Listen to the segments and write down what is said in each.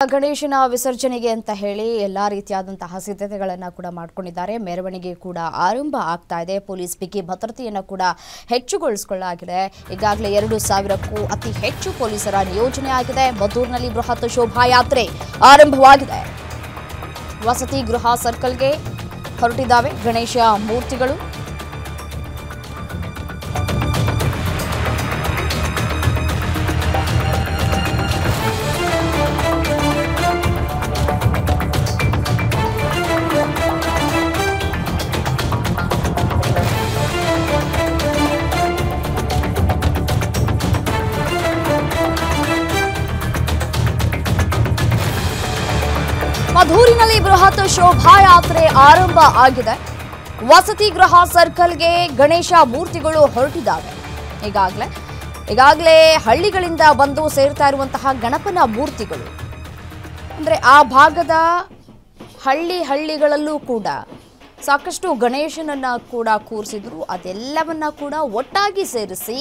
ಗಣೇಶನ ವಿಸರ್ಜನೆಗೆ ಅಂತ ಹೇಳಿ ಎಲ್ಲಾ ರೀತಿಯಾದಂತಹ ಸಿದ್ಧತೆಗಳನ್ನು ಕೂಡ ಮಾಡಿಕೊಂಡಿದ್ದಾರೆ. ಮೆರವಣಿಗೆ ಕೂಡ ಆರಂಭ ಆಗ್ತಾ ಇದೆ. ಪೊಲೀಸ್ ಬಿಗಿ ಭದ್ರತೆಯನ್ನು ಕೂಡ ಹೆಚ್ಚುಗೊಳಿಸಿಕೊಳ್ಳಲಾಗಿದೆ. ಈಗಾಗಲೇ 2000ಕ್ಕೂ ಅತಿ ಹೆಚ್ಚು ಪೊಲೀಸರ ನಿಯೋಜನೆ ಆಗಿದೆ. ಮದ್ದೂರಿನಲ್ಲಿ ಬೃಹತ್ ಶೋಭಾಯಾತ್ರೆ ಆರಂಭವಾಗಿದೆ. ವಸತಿ ಗೃಹ ಸರ್ಕಲ್ಗೆ ಹೊರಟಿದ್ದಾವೆ ಗಣೇಶ ಮೂರ್ತಿಗಳು. ಮಧೂರಿನಲ್ಲಿ ಬೃಹತ್ ಶೋಭಾಯಾತ್ರೆ ಆರಂಭ ಆಗಿದೆ. ವಸತಿ ಗೃಹ ಸರ್ಕಲ್ಗೆ ಗಣೇಶ ಮೂರ್ತಿಗಳು ಹೊರಟಿದ್ದಾವೆ. ಈಗಾಗಲೇ ಹಳ್ಳಿಗಳಿಂದ ಬಂದು ಸೇರ್ತಾ ಇರುವಂತಹ ಗಣಪನ ಮೂರ್ತಿಗಳು ಅಂದ್ರೆ ಆ ಭಾಗದ ಹಳ್ಳಿಗಳಲ್ಲೂ ಕೂಡ ಸಾಕಷ್ಟು ಗಣೇಶನನ್ನ ಕೂಡ ಕೂರಿಸಿದ್ರು. ಅದೆಲ್ಲವನ್ನ ಕೂಡ ಒಟ್ಟಾಗಿ ಸೇರಿಸಿ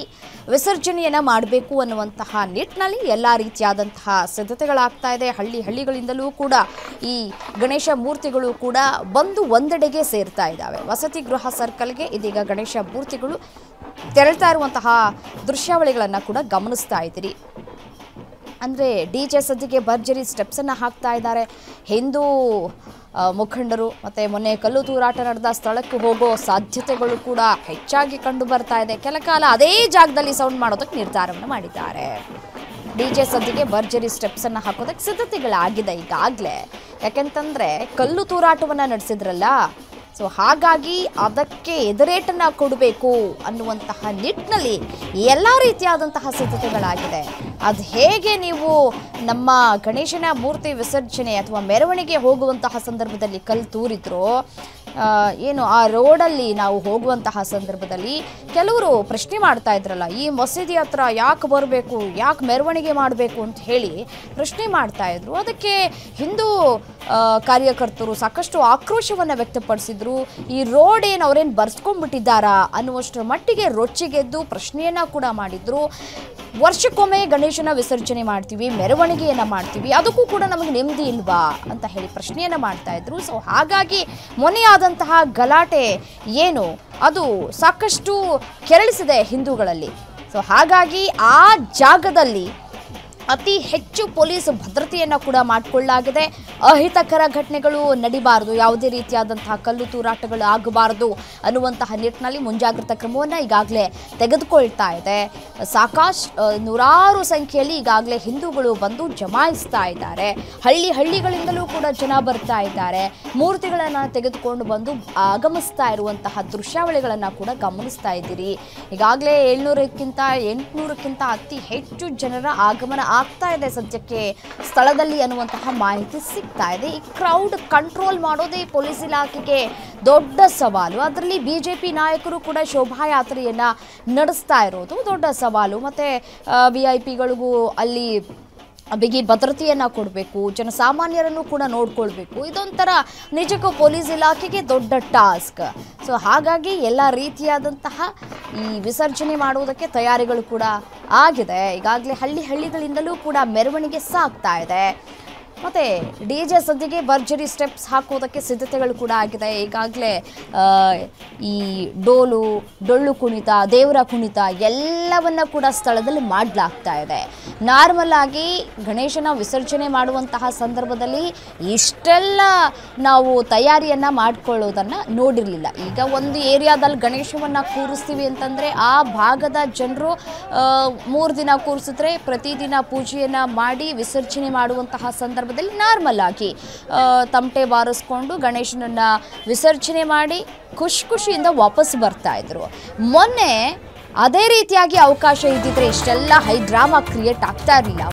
ವಿಸರ್ಜನೆಯನ್ನ ಮಾಡಬೇಕು ಅನ್ನುವಂತಹ ನಿಟ್ಟಿನಲ್ಲಿ ಎಲ್ಲ ರೀತಿಯಾದಂತಹ ಸಿದ್ಧತೆಗಳಾಗ್ತಾ ಇದೆ. ಹಳ್ಳಿಗಳಿಂದಲೂ ಕೂಡ ಈ ಗಣೇಶ ಮೂರ್ತಿಗಳು ಕೂಡ ಬಂದು ಒಂದೆಡೆಗೆ ಸೇರ್ತಾ ಇದ್ದಾವೆ. ವಸತಿ ಗೃಹ ಸರ್ಕಲ್ಗೆ ಇದೀಗ ಗಣೇಶ ಮೂರ್ತಿಗಳು ತೆರಳ್ತಾ ಇರುವಂತಹ ದೃಶ್ಯಾವಳಿಗಳನ್ನು ಕೂಡ ಗಮನಿಸ್ತಾ ಇದ್ದೀರಿ. ಅಂದರೆ ಡಿಜೆ ಸದ್ಯಕ್ಕೆ ಭರ್ಜರಿ ಸ್ಟೆಪ್ಸನ್ನು ಹಾಕ್ತಾ ಇದ್ದಾರೆ. ಹಿಂದೂ ಮುಖಂಡರು ಮತ್ತು ಮೊನ್ನೆ ಕಲ್ಲು ತೂರಾಟ ನಡೆದ ಸ್ಥಳಕ್ಕೆ ಹೋಗೋ ಸಾಧ್ಯತೆಗಳು ಕೂಡ ಹೆಚ್ಚಾಗಿ ಕಂಡು ಬರ್ತಾ ಇದೆ. ಕೆಲ ಕಾಲ ಅದೇ ಜಾಗದಲ್ಲಿ ಸೌಂಡ್ ಮಾಡೋದಕ್ಕೆ ನಿರ್ಧಾರವನ್ನು ಮಾಡಿದ್ದಾರೆ. ಡಿಜೆ ಸದ್ಯಕ್ಕೆ ಭರ್ಜರಿ ಸ್ಟೆಪ್ಸನ್ನು ಹಾಕೋದಕ್ಕೆ ಸಿದ್ಧತೆಗಳಾಗಿದೆ ಈಗಾಗಲೇ. ಯಾಕೆಂತಂದರೆ ಕಲ್ಲು ತೂರಾಟವನ್ನು ನಡೆಸಿದ್ರಲ್ಲ, ಸೊ ಹಾಗಾಗಿ ಅದಕ್ಕೆ ಎದುರೇಟನ್ನು ಕೊಡಬೇಕು ಅನ್ನುವಂತಹ ನಿಟ್ಟಿನಲ್ಲಿ ಎಲ್ಲ ರೀತಿಯಾದಂತಹ ಸಿದ್ಧತೆಗಳಾಗಿದೆ. ಅದು ಹೇಗೆ ನೀವು ನಮ್ಮ ಗಣೇಶನ ಮೂರ್ತಿ ವಿಸರ್ಜನೆ ಅಥವಾ ಮೆರವಣಿಗೆ ಹೋಗುವಂತಹ ಸಂದರ್ಭದಲ್ಲಿ ಕಲ್ಲು ತೂರಿದ್ರೋ ಏನು ಆ ರೋಡಲ್ಲಿ ನಾವು ಹೋಗುವಂತಹ ಸಂದರ್ಭದಲ್ಲಿ ಕೆಲವರು ಪ್ರಶ್ನೆ ಮಾಡ್ತಾ ಇದ್ರಲ್ಲ, ಈ ಮಸೀದಿ ಹತ್ರ ಯಾಕೆ ಬರಬೇಕು, ಯಾಕೆ ಮೆರವಣಿಗೆ ಮಾಡಬೇಕು ಅಂತ ಹೇಳಿ ಪ್ರಶ್ನೆ ಮಾಡ್ತಾ ಇದ್ರು. ಅದಕ್ಕೆ ಹಿಂದೂ ಕಾರ್ಯಕರ್ತರು ಸಾಕಷ್ಟು ಆಕ್ರೋಶವನ್ನು ವ್ಯಕ್ತಪಡಿಸಿದ್ರು. ಈ ರೋಡ್ ಏನು ಅವರೇನು ಬರ್ಸ್ಕೊಂಡ್ಬಿಟ್ಟಿದ್ದಾರಾ ಅನ್ನುವಷ್ಟರ ಮಟ್ಟಿಗೆ ರೊಚ್ಚಿಗೆದ್ದು ಪ್ರಶ್ನೆಯನ್ನ ಕೂಡ ಮಾಡಿದ್ರು. ವರ್ಷಕ್ಕೊಮ್ಮೆ ಗಣೇಶನ ವಿಸರ್ಜನೆ ಮಾಡ್ತೀವಿ, ಮೆರವಣಿಗೆಯನ್ನು ಮಾಡ್ತೀವಿ, ಅದಕ್ಕೂ ಕೂಡ ನಮಗೆ ನೆಮ್ಮದಿ ಇಲ್ವಾ ಅಂತ ಹೇಳಿ ಪ್ರಶ್ನೆಯನ್ನು ಮಾಡ್ತಾ ಇದ್ರು. ಸೊ ಹಾಗಾಗಿ ಮೊನ್ನೆಯಾದಂತಹ ಗಲಾಟೆ ಏನು ಅದು ಸಾಕಷ್ಟು ಕೆರಳಿಸಿದೆ ಹಿಂದೂಗಳಲ್ಲಿ. ಸೊ ಹಾಗಾಗಿ ಆ ಜಾಗದಲ್ಲಿ ಅತಿ ಹೆಚ್ಚು ಪೊಲೀಸ್ ಭದ್ರತೆಯನ್ನು ಕೂಡ ಮಾಡಿಕೊಳ್ಳಲಾಗಿದೆ. ಅಹಿತಕರ ಘಟನೆಗಳು ನಡಿಬಾರದು, ಯಾವುದೇ ರೀತಿಯಾದಂತಹ ಕಲ್ಲು ತೂರಾಟಗಳು ಆಗಬಾರದು ಅನ್ನುವಂತಹ ನಿಟ್ಟಿನಲ್ಲಿ ಮುಂಜಾಗ್ರತಾ ಕ್ರಮವನ್ನು ಈಗಾಗಲೇ ತೆಗೆದುಕೊಳ್ತಾ ಇದೆ. ಸಾಕಷ್ಟು ನೂರಾರು ಸಂಖ್ಯೆಯಲ್ಲಿ ಈಗಾಗಲೇ ಹಿಂದೂಗಳು ಬಂದು ಜಮಾಯಿಸ್ತಾ ಇದ್ದಾರೆ. ಹಳ್ಳಿಗಳಿಂದಲೂ ಕೂಡ ಜನ ಬರ್ತಾ ಇದ್ದಾರೆ. ಮೂರ್ತಿಗಳನ್ನು ತೆಗೆದುಕೊಂಡು ಬಂದು ಆಗಮಿಸ್ತಾ ಇರುವಂತಹ ದೃಶ್ಯಾವಳಿಗಳನ್ನು ಕೂಡ ಗಮನಿಸ್ತಾ ಇದ್ದೀರಿ. ಈಗಾಗಲೇ 800ಕ್ಕಿಂತ ಅತಿ ಹೆಚ್ಚು ಜನರ ಆಗಮನ ಆಗ್ತಾ ಇದೆ ಸದ್ಯಕ್ಕೆ ಸ್ಥಳದಲ್ಲಿ ಅನ್ನುವಂತಹ ಮಾಹಿತಿ ಸಿಗ್ತಾ ಇದೆ. ಈ ಕ್ರೌಡ್ ಕಂಟ್ರೋಲ್ ಮಾಡೋದೇ ಪೊಲೀಸ್ ಇಲಾಖೆಗೆ ದೊಡ್ಡ ಸವಾಲು. ಅದರಲ್ಲಿ ಬಿಜೆಪಿ ನಾಯಕರು ಕೂಡ ಶೋಭಾಯಾತ್ರೆಯನ್ನ ನಡೆಸ್ತಾ ಇರೋದು ದೊಡ್ಡ ಸವಾಲು. ಮತ್ತೆ ವಿಐಪಿಗಳಿಗೂ ಅಲ್ಲಿ ಬಿಗಿ ಭದ್ರತೆಯನ್ನು ಕೊಡಬೇಕು, ಜನಸಾಮಾನ್ಯರನ್ನು ಕೂಡ ನೋಡ್ಕೊಳ್ಬೇಕು. ಇದೊಂಥರ ನಿಜಕ್ಕೂ ಪೊಲೀಸ್ ಇಲಾಖೆಗೆ ದೊಡ್ಡ ಟಾಸ್ಕ್. ಸೊ ಹಾಗಾಗಿ ಎಲ್ಲ ರೀತಿಯಾದಂತಹ ಈ ವಿಸರ್ಜನೆ ಮಾಡುವುದಕ್ಕೆ ತಯಾರಿಗಳು ಕೂಡ ಆಗಿದೆ. ಈಗಾಗಲೇ ಹಳ್ಳಿಗಳಿಂದಲೂ ಕೂಡ ಮೆರವಣಿಗೆ ಸಾಗ್ತಾ ಇದೆ. ಮತ್ತು ಡಿಜೆ ಸದ್ಯಕ್ಕೆ ಭರ್ಜರಿ ಸ್ಟೆಪ್ಸ್ ಹಾಕೋದಕ್ಕೆ ಸಿದ್ಧತೆಗಳು ಕೂಡ ಆಗಿದೆ. ಈಗಾಗಲೇ ಈ ಡೊಳ್ಳು ಕುಣಿತ, ದೇವರ ಕುಣಿತ ಎಲ್ಲವನ್ನ ಕೂಡ ಸ್ಥಳದಲ್ಲಿ ಮಾಡಲಾಗ್ತಾ ಇದೆ. ನಾರ್ಮಲ್ ಆಗಿ ಗಣೇಶನ ವಿಸರ್ಜನೆ ಮಾಡುವಂತಹ ಸಂದರ್ಭದಲ್ಲಿ ಇಷ್ಟೆಲ್ಲ ನಾವು ತಯಾರಿಯನ್ನು ಮಾಡಿಕೊಳ್ಳೋದನ್ನು ನೋಡಿರಲಿಲ್ಲ. ಈಗ ಒಂದು ಏರಿಯಾದಲ್ಲಿ ಗಣೇಶವನ್ನು ಕೂರಿಸ್ತೀವಿ ಅಂತಂದರೆ ಆ ಭಾಗದ ಜನರು 3 ದಿನ ಕೂರಿಸಿದ್ರೆ ಪ್ರತಿದಿನ ಪೂಜೆಯನ್ನು ಮಾಡಿ ವಿಸರ್ಜನೆ ಮಾಡುವಂತಹ ಸಂದರ್ಭದಲ್ಲಿ ನಾರ್ಮಲ್ ಆಗಿ ತಮಟೆ ಬಾರಿಸ್ಕೊಂಡು ಗಣೇಶನನ್ನ ವಿಸರ್ಜನೆ ಮಾಡಿ ಖುಷಿಯಿಂದ ವಾಪಸ್ ಬರ್ತಾ ಇದ್ರು. ಮೊನ್ನೆ ಅದೇ ರೀತಿಯಾಗಿ ಅವಕಾಶ ಇದ್ದಿದ್ರೆ ಇಷ್ಟೆಲ್ಲ ಹೈ ಡ್ರಾಮಾ ಕ್ರಿಯೇಟ್ ಆಗ್ತಾ ಇರಲಿಲ್ಲ.